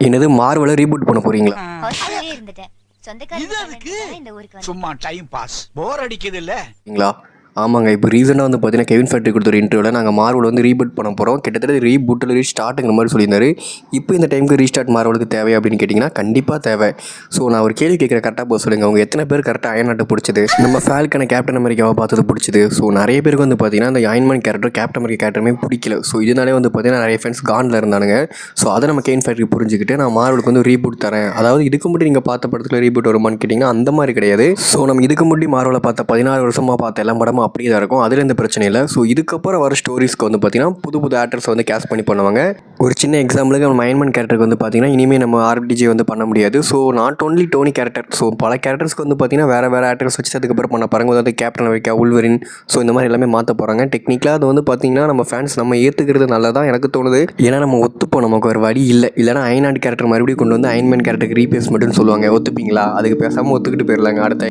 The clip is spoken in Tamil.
என்னது மார்வலை ரீபூட் பண்ண போறீங்களா? ஹாஸ்டல்லே இருந்துட்டேன். சொந்தக்காரங்க இந்த ஊருக்கு வந்து சும்மா டைம் பாஸ் போர் அடிக்குது இல்ல. ஆமாங்க. இப்போ ரீசெண்டாக வந்து பார்த்தீங்கன்னா கெவின் ஃபேக்ட்ரி கொடுத்த ஒரு இன்டர்வியூவில் நாங்கள் மார்வல் வந்து ரீபூட் பண்ண போகிறோம், கிட்டத்தட்ட ரீபூட்டில் ரீஸ்டார்ட்டுங்கிற மாதிரி சொல்லியிருந்தாரு. இப்போ இந்த டைமுக்கு ரீஸ்டார்ட் மார்வலுக்கு தேவை அப்படின்னு கேட்டிங்கன்னா கண்டிப்பாக தேவை. ஸோ நான் ஒரு கேள்வி கேட்குற கரெக்டாக போக சொல்லுங்கள். அவங்க எத்தனை பேர் கரெக்டாக அயன்மேனை பிடிச்சது, நம்ம ஃபால்கனை கேப்டன் அமெரிக்காவை பார்த்தது பிடிச்சது? ஸோ நிறைய பேருக்கு வந்து பார்த்தீங்கன்னா அந்த அயன்மேன் கேரக்டர் கேப்டன் அமெரிக்கா கேரக்டருமே பிடிக்கல. ஸோ இதனாலே வந்து பார்த்தீங்கன்னா நிறைய ஃப்ரெண்ட்ஸ் காண்டில் இருந்தானுங்க. ஸோ அதை நம்ம கெவின் ஃபேக்ட்ரி புரிஞ்சுக்கிட்டு நான் மார்வலுக்கு வந்து ரீபூட் தரேன். அதாவது இதுக்கு முன்னாடி நீங்கள் பார்த்த படத்தில் ரீபூட் வருமானு கேட்டிங்கன்னா அந்த மாதிரி கிடையாது. ஸோ நம்ம இதுக்கு முன்னாடி மார்வலை பார்த்த 16 வருஷமாக பார்த்த எல்லா படமும் அப்படியே தான் இருக்கும். அதில் எந்த பிரச்சனை இல்லை. ஸோ இதுக்கப்புறம் வர ஸ்டோரிஸ்க்கு வந்து பார்த்தீங்கன்னா புது புது ஆக்டர்ஸ் வந்து கேஸ்ட் பண்ணி பண்ணுவாங்க. ஒரு சின்ன எக்ஸாம்பிளுக்கு நம்ம அயன்மேன் கேரக்டருக்கு வந்து பார்த்தீங்கன்னா இனிமேல் நம்ம ஆர்டிஜே வந்து பண்ண முடியாது. So not only Dhoni character, so பல கேரக்டர்ஸ்க்கு வந்து பார்த்தீங்கன்னா வேறு ஆக்டர்ஸ் வச்சு அதுக்கப்புறம் பண்ண பாருங்க. அதாவது கேப்டன் அமெரிக்கா, உல்வரின், ஸோ இந்த மாதிரி எல்லாமே மாற்ற போகிறாங்க. டெக்னிக்கலாக அது வந்து பார்த்தீங்கன்னா நம்ம ஃபேன்ஸ் நம்ம ஏற்றுக்கிறது நல்லதான் எனக்கு தோணுது. ஏன்னா நம்ம ஒத்துப்போம், நமக்கு ஒரு வழி இல்லை. இல்லைனா அயன்மேன் கேரக்டர் மறுபடியும் கொண்டு வந்து அயன்மேன் கேரக்டருக்கு ரீப்ளேஸ்மெண்ட்னு சொல்லுவாங்க. ஒத்துப்பீங்களா? அதுக்கு பேசாமல் ஒத்துக்கிட்டு போயிடலாங்க அடுத்த